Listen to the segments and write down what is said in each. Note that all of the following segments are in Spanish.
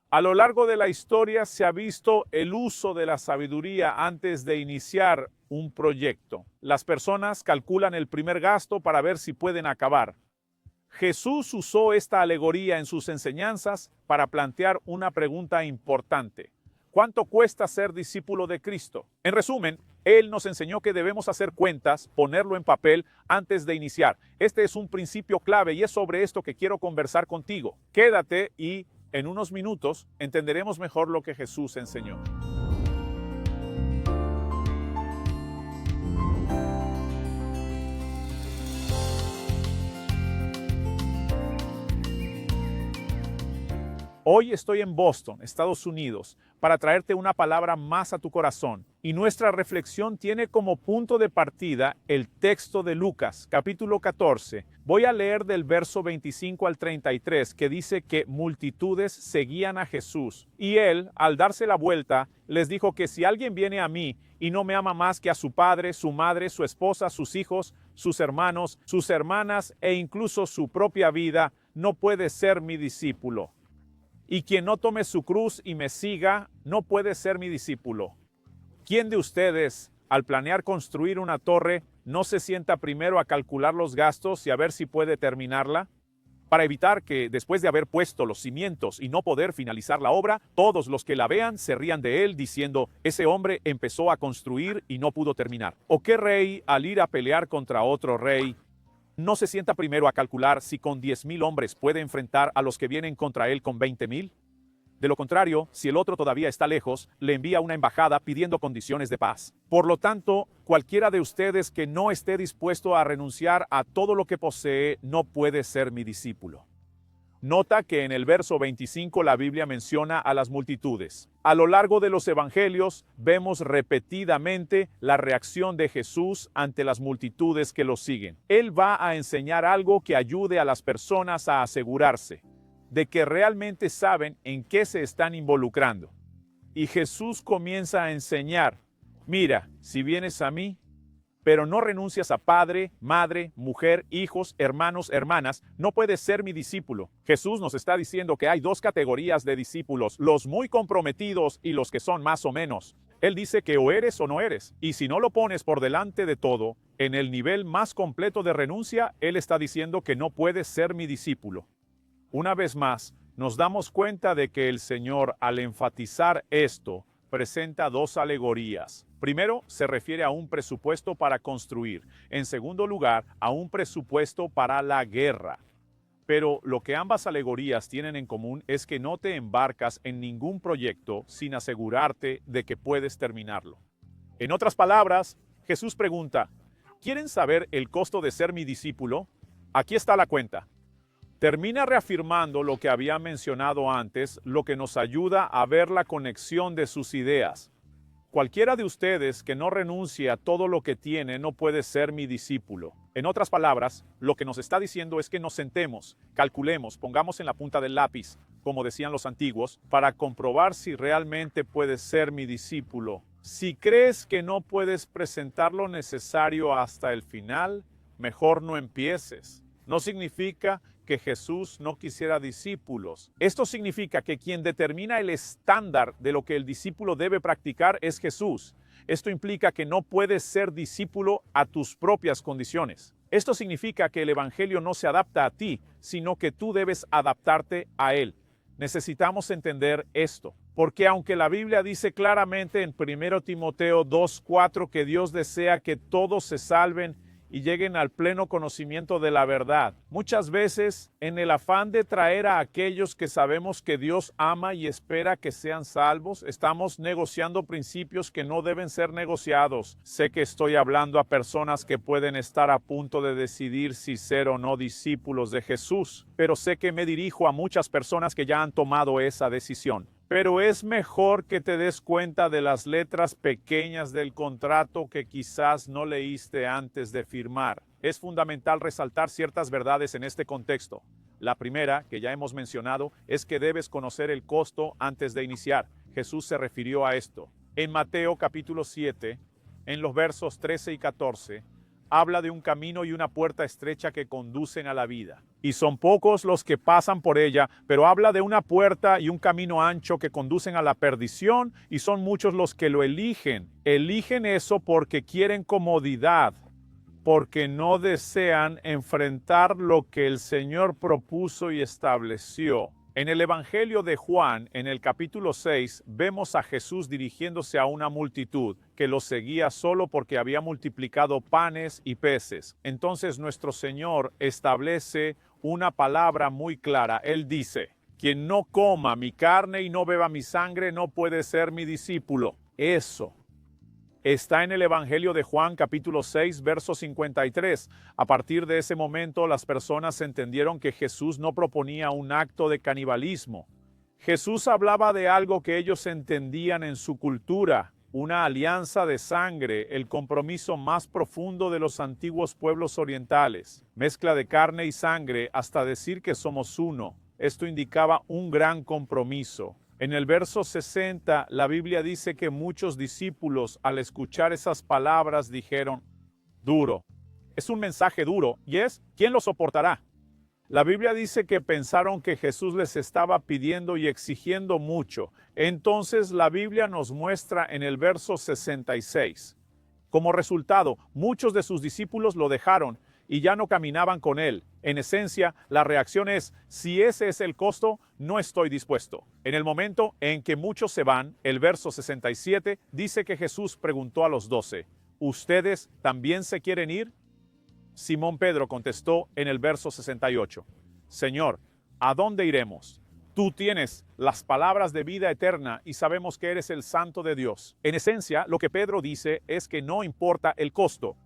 A lo largo de la historia se ha visto el uso de la sabiduría antes de iniciar un proyecto. Las personas calculan el primer gasto para ver si pueden acabar. Jesús usó esta alegoría en sus enseñanzas para plantear una pregunta importante. ¿Cuánto cuesta ser discípulo de Cristo? En resumen, Él nos enseñó que debemos hacer cuentas, ponerlo en papel antes de iniciar. Este es un principio clave y es sobre esto que quiero conversar contigo. Quédate y en unos minutos entenderemos mejor lo que Jesús enseñó. Hoy estoy en Boston, Estados Unidos, para traerte una palabra más a tu corazón. Y nuestra reflexión tiene como punto de partida el texto de Lucas, capítulo 14. Voy a leer del verso 25 al 33, que dice que multitudes seguían a Jesús. Y él, al darse la vuelta, les dijo que si alguien viene a mí y no me ama más que a su padre, su madre, su esposa, sus hijos, sus hermanos, sus hermanas e incluso su propia vida, no puede ser mi discípulo. Y quien no tome su cruz y me siga, no puede ser mi discípulo. ¿Quién de ustedes, al planear construir una torre, no se sienta primero a calcular los gastos y a ver si puede terminarla? Para evitar que, después de haber puesto los cimientos y no poder finalizar la obra, todos los que la vean se rían de él diciendo, ese hombre empezó a construir y no pudo terminar. ¿O qué rey, al ir a pelear contra otro rey, no se sienta primero a calcular si con 10,000 hombres puede enfrentar a los que vienen contra él con 20,000? De lo contrario, si el otro todavía está lejos, le envía una embajada pidiendo condiciones de paz. Por lo tanto, cualquiera de ustedes que no esté dispuesto a renunciar a todo lo que posee, no puede ser mi discípulo. Nota que en el verso 25 la Biblia menciona a las multitudes. A lo largo de los evangelios vemos repetidamente la reacción de Jesús ante las multitudes que lo siguen. Él va a enseñar algo que ayude a las personas a asegurarse de que realmente saben en qué se están involucrando. Y Jesús comienza a enseñar, mira, si vienes a mí, pero no renuncias a padre, madre, mujer, hijos, hermanos, hermanas, no puedes ser mi discípulo. Jesús nos está diciendo que hay dos categorías de discípulos, los muy comprometidos y los que son más o menos. Él dice que o eres o no eres, y si no lo pones por delante de todo, en el nivel más completo de renuncia, Él está diciendo que no puedes ser mi discípulo. Una vez más, nos damos cuenta de que el Señor, al enfatizar esto, presenta dos alegorías. Primero, se refiere a un presupuesto para construir. En segundo lugar, a un presupuesto para la guerra. Pero lo que ambas alegorías tienen en común es que no te embarcas en ningún proyecto sin asegurarte de que puedes terminarlo. En otras palabras, Jesús pregunta, ¿quieren saber el costo de ser mi discípulo? Aquí está la cuenta. Termina reafirmando lo que había mencionado antes, lo que nos ayuda a ver la conexión de sus ideas. Cualquiera de ustedes que no renuncie a todo lo que tiene no puede ser mi discípulo. En otras palabras, lo que nos está diciendo es que nos sentemos, calculemos, pongamos en la punta del lápiz, como decían los antiguos, para comprobar si realmente puedes ser mi discípulo. Si crees que no puedes presentar lo necesario hasta el final, mejor no empieces. No significa que Jesús no quisiera discípulos. Esto significa que quien determina el estándar de lo que el discípulo debe practicar es Jesús. Esto implica que no puedes ser discípulo a tus propias condiciones. Esto significa que el evangelio no se adapta a ti, sino que tú debes adaptarte a él. Necesitamos entender esto, porque aunque la Biblia dice claramente en 1 Timoteo 2:4 que Dios desea que todos se salven y lleguen al pleno conocimiento de la verdad. Muchas veces, en el afán de traer a aquellos que sabemos que Dios ama y espera que sean salvos, estamos negociando principios que no deben ser negociados. Sé que estoy hablando a personas que pueden estar a punto de decidir si ser o no discípulos de Jesús, pero sé que me dirijo a muchas personas que ya han tomado esa decisión. Pero es mejor que te des cuenta de las letras pequeñas del contrato que quizás no leíste antes de firmar. Es fundamental resaltar ciertas verdades en este contexto. La primera, que ya hemos mencionado, es que debes conocer el costo antes de iniciar. Jesús se refirió a esto. En Mateo capítulo 7, en los versos 13 y 14, habla de un camino y una puerta estrecha que conducen a la vida. Y son pocos los que pasan por ella, pero habla de una puerta y un camino ancho que conducen a la perdición, y son muchos los que lo eligen. Eligen eso porque quieren comodidad, porque no desean enfrentar lo que el Señor propuso y estableció. En el Evangelio de Juan, en el capítulo 6, vemos a Jesús dirigiéndose a una multitud que lo seguía solo porque había multiplicado panes y peces. Entonces nuestro Señor establece una palabra muy clara. Él dice: quien no coma mi carne y no beba mi sangre no puede ser mi discípulo. Eso está en el Evangelio de Juan, capítulo 6, verso 53. A partir de ese momento, las personas entendieron que Jesús no proponía un acto de canibalismo. Jesús hablaba de algo que ellos entendían en su cultura, una alianza de sangre, el compromiso más profundo de los antiguos pueblos orientales. Mezcla de carne y sangre hasta decir que somos uno. Esto indicaba un gran compromiso. En el verso 60, la Biblia dice que muchos discípulos, al escuchar esas palabras, dijeron: duro. Es un mensaje duro, y es: ¿quién lo soportará? La Biblia dice que pensaron que Jesús les estaba pidiendo y exigiendo mucho. Entonces la Biblia nos muestra en el verso 66. Como resultado, muchos de sus discípulos lo dejaron y ya no caminaban con él. En esencia, la reacción es: si ese es el costo, no estoy dispuesto. En el momento en que muchos se van, el verso 67 dice que Jesús preguntó a los 12, ¿ustedes también se quieren ir? Simón Pedro contestó en el verso 68, Señor, ¿a dónde iremos? Tú tienes las palabras de vida eterna y sabemos que eres el Santo de Dios. En esencia, lo que Pedro dice es que no importa el costo.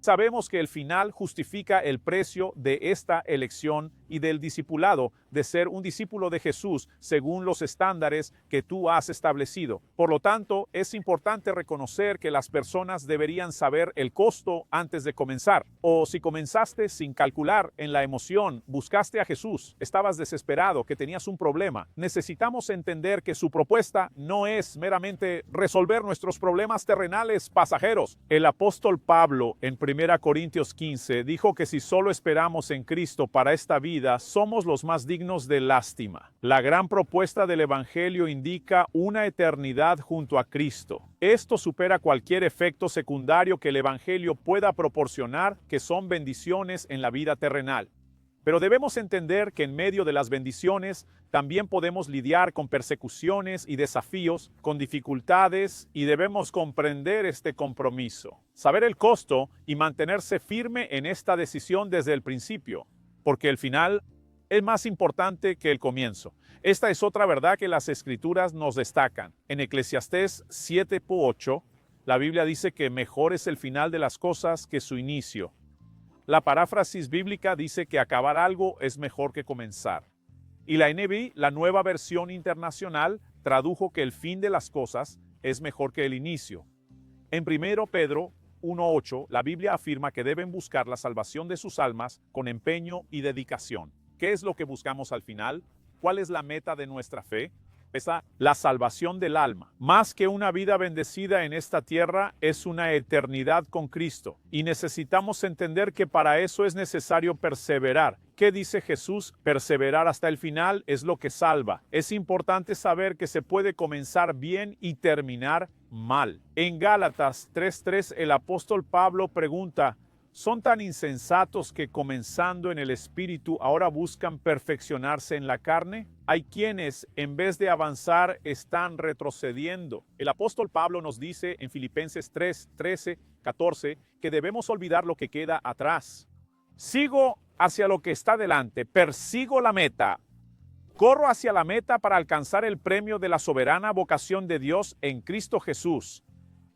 Sabemos que el final justifica el precio de esta elección y del discipulado, de ser un discípulo de Jesús según los estándares que tú has establecido. Por lo tanto, es importante reconocer que las personas deberían saber el costo antes de comenzar. O si comenzaste sin calcular en la emoción, buscaste a Jesús, estabas desesperado, que tenías un problema. Necesitamos entender que su propuesta no es meramente resolver nuestros problemas terrenales pasajeros. El apóstol Pablo en 1 Corintios 15 dijo que si solo esperamos en Cristo para esta vida, somos los más dignos de lástima. La gran propuesta del Evangelio indica una eternidad junto a Cristo. Esto supera cualquier efecto secundario que el Evangelio pueda proporcionar, que son bendiciones en la vida terrenal. Pero debemos entender que en medio de las bendiciones también podemos lidiar con persecuciones y desafíos, con dificultades, y debemos comprender este compromiso, saber el costo y mantenerse firme en esta decisión desde el principio, porque el final es más importante que el comienzo. Esta es otra verdad que las Escrituras nos destacan. En Eclesiastés 7:8, la Biblia dice que mejor es el final de las cosas que su inicio. La paráfrasis bíblica dice que acabar algo es mejor que comenzar. Y la NBI, la Nueva Versión Internacional, tradujo que el fin de las cosas es mejor que el inicio. En 1 Pedro 1:8, la Biblia afirma que deben buscar la salvación de sus almas con empeño y dedicación. ¿Qué es lo que buscamos al final? ¿Cuál es la meta de nuestra fe? La salvación del alma. Más que una vida bendecida en esta tierra, es una eternidad con Cristo. Y necesitamos entender que para eso es necesario perseverar. ¿Qué dice Jesús? Perseverar hasta el final es lo que salva. Es importante saber que se puede comenzar bien y terminar mal. En Gálatas 3:3, el apóstol Pablo pregunta: ¿son tan insensatos que comenzando en el Espíritu ahora buscan perfeccionarse en la carne? Hay quienes, en vez de avanzar, están retrocediendo. El apóstol Pablo nos dice en Filipenses 3:13-14 que debemos olvidar lo que queda atrás. Sigo hacia lo que está delante, persigo la meta. Corro hacia la meta para alcanzar el premio de la soberana vocación de Dios en Cristo Jesús.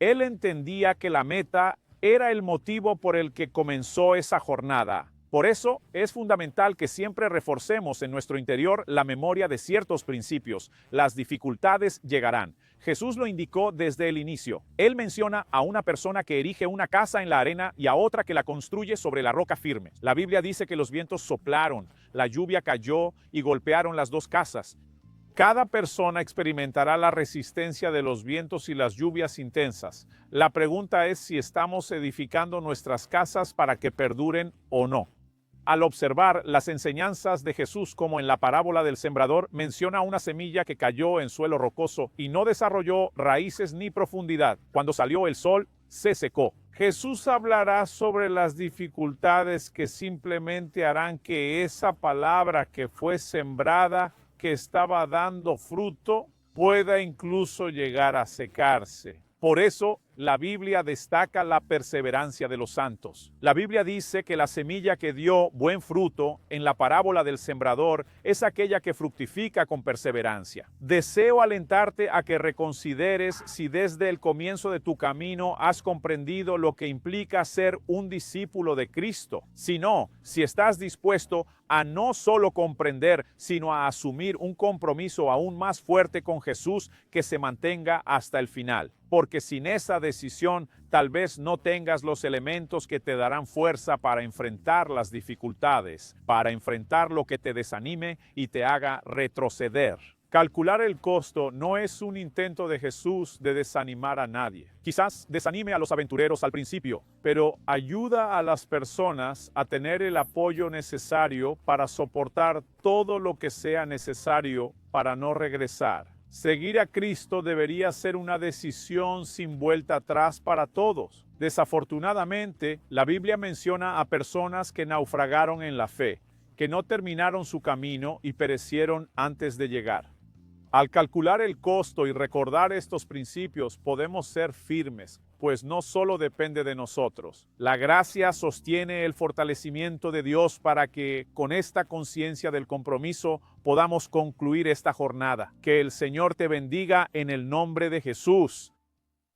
Él entendía que la meta era el motivo por el que comenzó esa jornada. Por eso es fundamental que siempre reforcemos en nuestro interior la memoria de ciertos principios. Las dificultades llegarán. Jesús lo indicó desde el inicio. Él menciona a una persona que erige una casa en la arena y a otra que la construye sobre la roca firme. La Biblia dice que los vientos soplaron, la lluvia cayó y golpearon las dos casas. Cada persona experimentará la resistencia de los vientos y las lluvias intensas. La pregunta es si estamos edificando nuestras casas para que perduren o no. Al observar las enseñanzas de Jesús, como en la parábola del sembrador, menciona una semilla que cayó en suelo rocoso y no desarrolló raíces ni profundidad. Cuando salió el sol, se secó. Jesús hablará sobre las dificultades que simplemente harán que esa palabra que fue sembrada, que estaba dando fruto, pueda incluso llegar a secarse. Por eso, la Biblia destaca la perseverancia de los santos. La Biblia dice que la semilla que dio buen fruto en la parábola del sembrador es aquella que fructifica con perseverancia. Deseo alentarte a que reconsideres si desde el comienzo de tu camino has comprendido lo que implica ser un discípulo de Cristo. Si no, si estás dispuesto a no solo comprender, sino a asumir un compromiso aún más fuerte con Jesús que se mantenga hasta el final. Porque sin esa decisión, tal vez no tengas los elementos que te darán fuerza para enfrentar las dificultades, para enfrentar lo que te desanime y te haga retroceder. Calcular el costo no es un intento de Jesús de desanimar a nadie. Quizás desanime a los aventureros al principio, pero ayuda a las personas a tener el apoyo necesario para soportar todo lo que sea necesario para no regresar. Seguir a Cristo debería ser una decisión sin vuelta atrás para todos. Desafortunadamente, la Biblia menciona a personas que naufragaron en la fe, que no terminaron su camino y perecieron antes de llegar. Al calcular el costo y recordar estos principios, podemos ser firmes, pues no solo depende de nosotros. La gracia sostiene el fortalecimiento de Dios para que, con esta conciencia del compromiso, podamos concluir esta jornada. Que el Señor te bendiga en el nombre de Jesús.